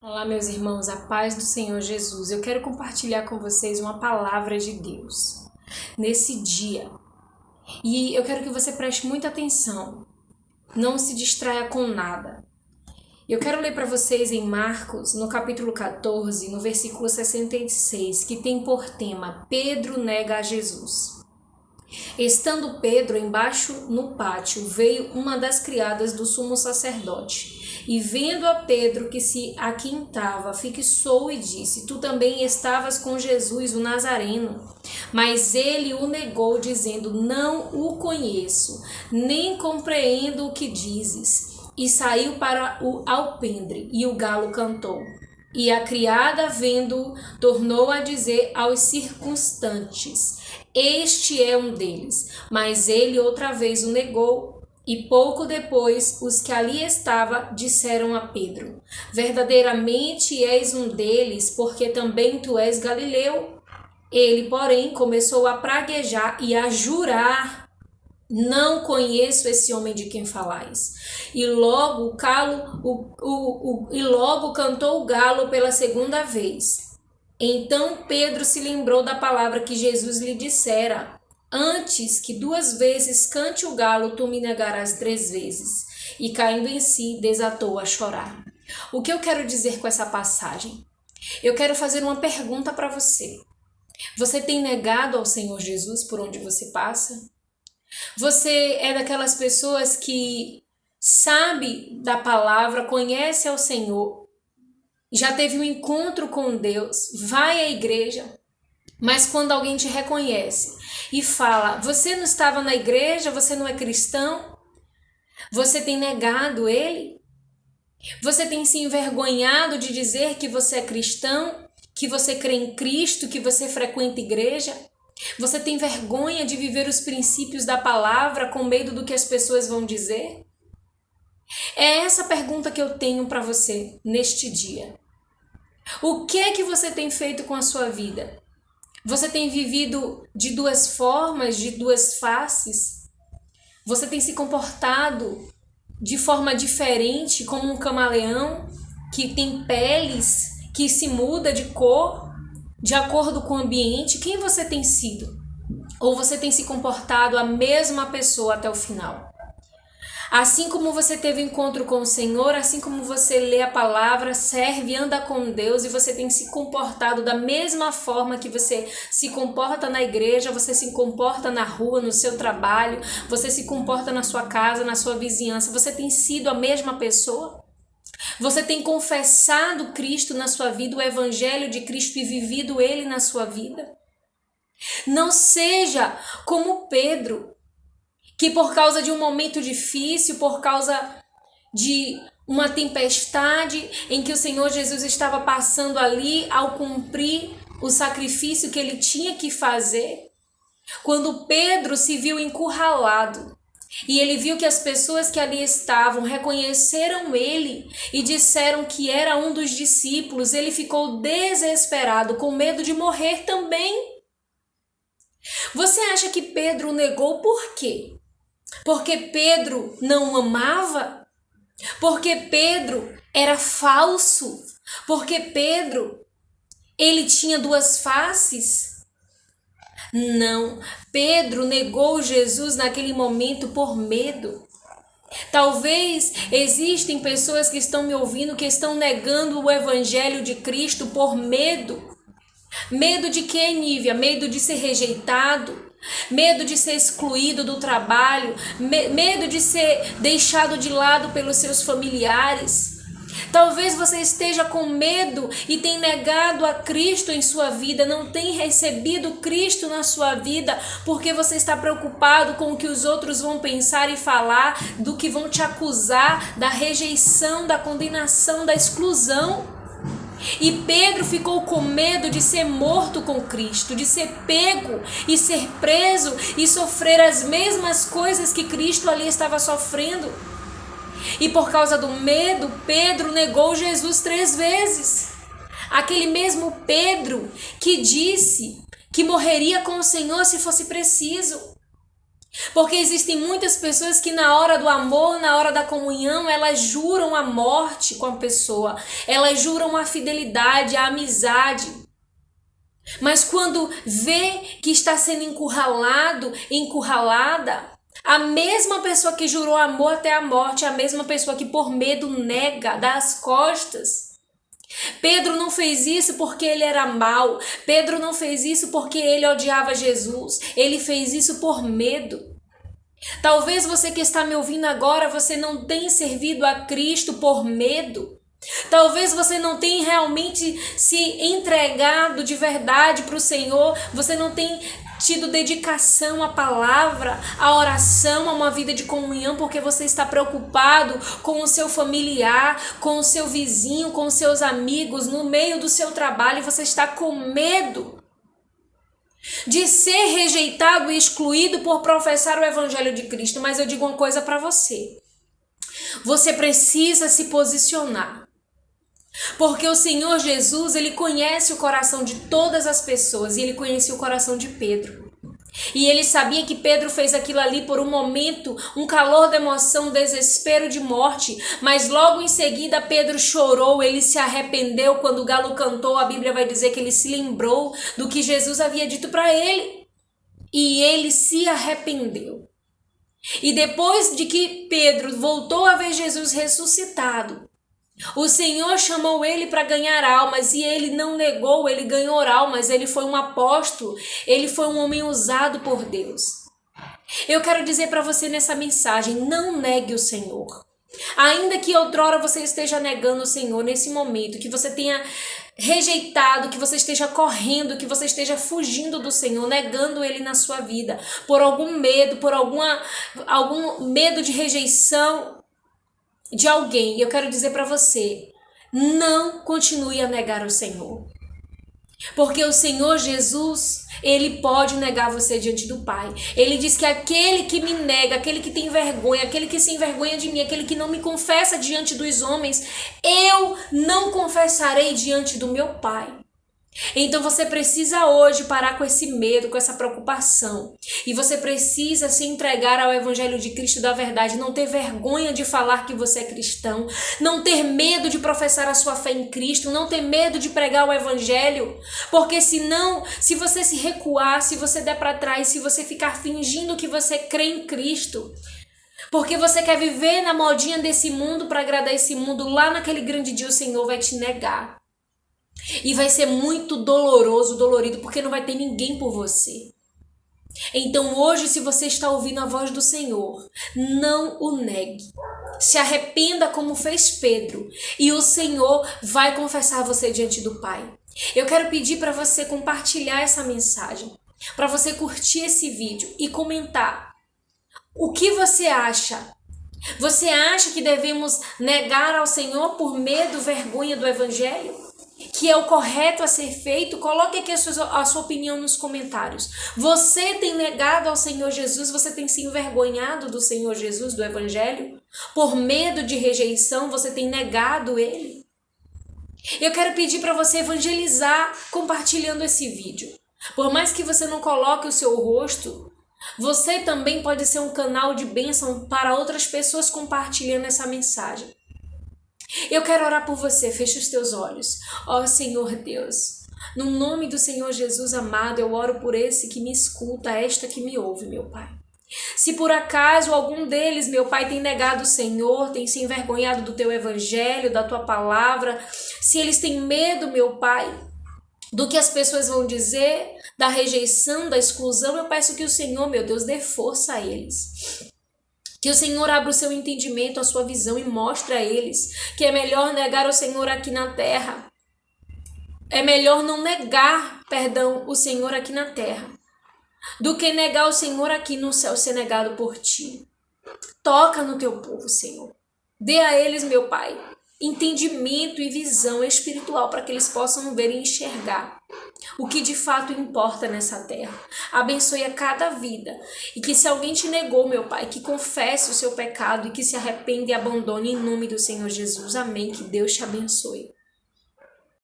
Olá, meus irmãos, a paz do Senhor Jesus. Eu quero compartilhar com vocês uma palavra de Deus nesse dia. E eu quero que você preste muita atenção. Não se distraia com nada. Eu quero ler para vocês em Marcos, no capítulo 14, no versículo 66, que tem por tema: Pedro nega a Jesus. Estando Pedro embaixo no pátio, veio uma das criadas do sumo sacerdote, e vendo a Pedro que se aquintava, fixou e disse: Tu também estavas com Jesus, o Nazareno. Mas ele o negou, dizendo: Não o conheço, nem compreendo o que dizes. E saiu para o alpendre, e o galo cantou. E a criada, vendo-o, tornou a dizer aos circunstantes: Este é um deles. Mas ele outra vez o negou. E pouco depois, os que ali estavam disseram a Pedro: Verdadeiramente és um deles, porque também tu és galileu. Ele, porém, começou a praguejar e a jurar: Não conheço esse homem de quem falais. E logo cantou o galo pela segunda vez. Então Pedro se lembrou da palavra que Jesus lhe dissera: Antes que 2 vezes cante o galo, tu me negarás 3 vezes. E caindo em si, desatou a chorar. O que eu quero dizer com essa passagem? Eu quero fazer uma pergunta para você. Você tem negado ao Senhor Jesus por onde você passa? Você é daquelas pessoas que sabe da palavra, conhece ao Senhor, já teve um encontro com Deus, vai à igreja, mas quando alguém te reconhece e fala: Você não estava na igreja, você não é cristão, você tem negado Ele? Você tem se envergonhado de dizer que você é cristão, que você crê em Cristo, que você frequenta igreja? Você tem vergonha de viver os princípios da palavra com medo do que as pessoas vão dizer? É essa pergunta que eu tenho para você neste dia. O que é que você tem feito com a sua vida? Você tem vivido de duas formas, de duas faces? Você tem se comportado de forma diferente, como um camaleão que tem peles, que se muda de cor, de acordo com o ambiente? Quem você tem sido? Ou você tem se comportado a mesma pessoa até o final? Assim como você teve encontro com o Senhor, assim como você lê a palavra, serve, anda com Deus e você tem se comportado da mesma forma que você se comporta na igreja, você se comporta na rua, no seu trabalho, você se comporta na sua casa, na sua vizinhança, você tem sido a mesma pessoa? Você tem confessado Cristo na sua vida, o Evangelho de Cristo, e vivido Ele na sua vida? Não seja como Pedro, que por causa de um momento difícil, por causa de uma tempestade em que o Senhor Jesus estava passando ali ao cumprir o sacrifício que ele tinha que fazer, quando Pedro se viu encurralado e ele viu que as pessoas que ali estavam reconheceram ele e disseram que era um dos discípulos, ele ficou desesperado, com medo de morrer também. Você acha que Pedro negou por quê? Porque Pedro não amava? Porque Pedro era falso? Porque Pedro, ele tinha duas faces? Não, Pedro negou Jesus naquele momento por medo. Talvez existem pessoas que estão me ouvindo que estão negando o Evangelho de Cristo por medo. Medo de quê, Nívia? Medo de ser rejeitado? Medo de ser excluído do trabalho? Medo de ser deixado de lado pelos seus familiares? Talvez você esteja com medo e tenha negado a Cristo em sua vida, não tem recebido Cristo na sua vida, porque você está preocupado com o que os outros vão pensar e falar, do que vão te acusar, da rejeição, da condenação, da exclusão. E Pedro ficou com medo de ser morto com Cristo, de ser pego e ser preso e sofrer as mesmas coisas que Cristo ali estava sofrendo. E por causa do medo, Pedro negou Jesus 3 vezes. Aquele mesmo Pedro que disse que morreria com o Senhor se fosse preciso. Porque existem muitas pessoas que na hora do amor, na hora da comunhão, elas juram a morte com a pessoa, elas juram a fidelidade, a amizade. Mas quando vê que está sendo encurralado, encurralada, a mesma pessoa que jurou amor até a morte, a mesma pessoa que por medo nega, dá as costas. Pedro não fez isso porque ele era mau. Pedro não fez isso porque ele odiava Jesus. Ele fez isso por medo. Talvez você que está me ouvindo agora, você não tenha servido a Cristo por medo. Talvez você não tenha realmente se entregado de verdade para o Senhor. Você não tenha tido dedicação à palavra, à oração, a uma vida de comunhão, porque você está preocupado com o seu familiar, com o seu vizinho, com os seus amigos, no meio do seu trabalho, você está com medo de ser rejeitado e excluído por professar o Evangelho de Cristo. Mas eu digo uma coisa para você: você precisa se posicionar. Porque o Senhor Jesus, ele conhece o coração de todas as pessoas, e ele conhecia o coração de Pedro. E ele sabia que Pedro fez aquilo ali por um momento, um calor de emoção, um desespero de morte, mas logo em seguida Pedro chorou, ele se arrependeu. Quando o galo cantou, a Bíblia vai dizer que ele se lembrou do que Jesus havia dito para ele, e ele se arrependeu. E depois de que Pedro voltou a ver Jesus ressuscitado, o Senhor chamou ele para ganhar almas, e ele não negou, ele ganhou almas, ele foi um apóstolo, ele foi um homem usado por Deus. Eu quero dizer para você nessa mensagem: não negue o Senhor. Ainda que outrora você esteja negando o Senhor, nesse momento, que você tenha rejeitado, que você esteja correndo, que você esteja fugindo do Senhor, negando Ele na sua vida, por algum medo, por algum medo de rejeição de alguém, eu quero dizer para você: não continue a negar o Senhor. Porque o Senhor Jesus, ele pode negar você diante do Pai. Ele diz que aquele que me nega, aquele que tem vergonha, aquele que se envergonha de mim, aquele que não me confessa diante dos homens, eu não confessarei diante do meu Pai. Então você precisa hoje parar com esse medo, com essa preocupação. E você precisa se entregar ao Evangelho de Cristo da verdade. Não ter vergonha de falar que você é cristão. Não ter medo de professar a sua fé em Cristo. Não ter medo de pregar o Evangelho. Porque senão, se você se recuar, se você der para trás, se você ficar fingindo que você crê em Cristo, porque você quer viver na modinha desse mundo para agradar esse mundo, lá naquele grande dia o Senhor vai te negar. E vai ser muito dolorido, porque não vai ter ninguém por você. Então hoje, se você está ouvindo a voz do Senhor, não o negue. Se arrependa como fez Pedro, e o Senhor vai confessar você diante do Pai. Eu quero pedir para você compartilhar essa mensagem, para você curtir esse vídeo e comentar. O que você acha? Você acha que devemos negar ao Senhor por medo, vergonha do Evangelho? Que é o correto a ser feito? Coloque aqui a sua opinião nos comentários. Você tem negado ao Senhor Jesus? Você tem se envergonhado do Senhor Jesus, do Evangelho? Por medo de rejeição, você tem negado Ele? Eu quero pedir para você evangelizar compartilhando esse vídeo. Por mais que você não coloque o seu rosto, você também pode ser um canal de bênção para outras pessoas compartilhando essa mensagem. Eu quero orar por você, feche os teus olhos. Ó Senhor Deus, no nome do Senhor Jesus amado, eu oro por esse que me escuta, esta que me ouve, meu Pai. Se por acaso algum deles, meu Pai, tem negado o Senhor, tem se envergonhado do teu Evangelho, da tua palavra, se eles têm medo, meu Pai, do que as pessoas vão dizer, da rejeição, da exclusão, eu peço que o Senhor, meu Deus, dê força a eles. Que o Senhor abra o seu entendimento, a sua visão e mostre a eles que é melhor negar o Senhor aqui na terra. É melhor não negar, o Senhor aqui na terra, do que negar o Senhor aqui no céu, ser negado por ti. Toca no teu povo, Senhor. Dê a eles, meu Pai, entendimento e visão espiritual para que eles possam ver e enxergar o que de fato importa nessa terra. Abençoe a cada vida, e que se alguém te negou, meu Pai, que confesse o seu pecado e que se arrependa e abandone em nome do Senhor Jesus. Amém. Que Deus te abençoe.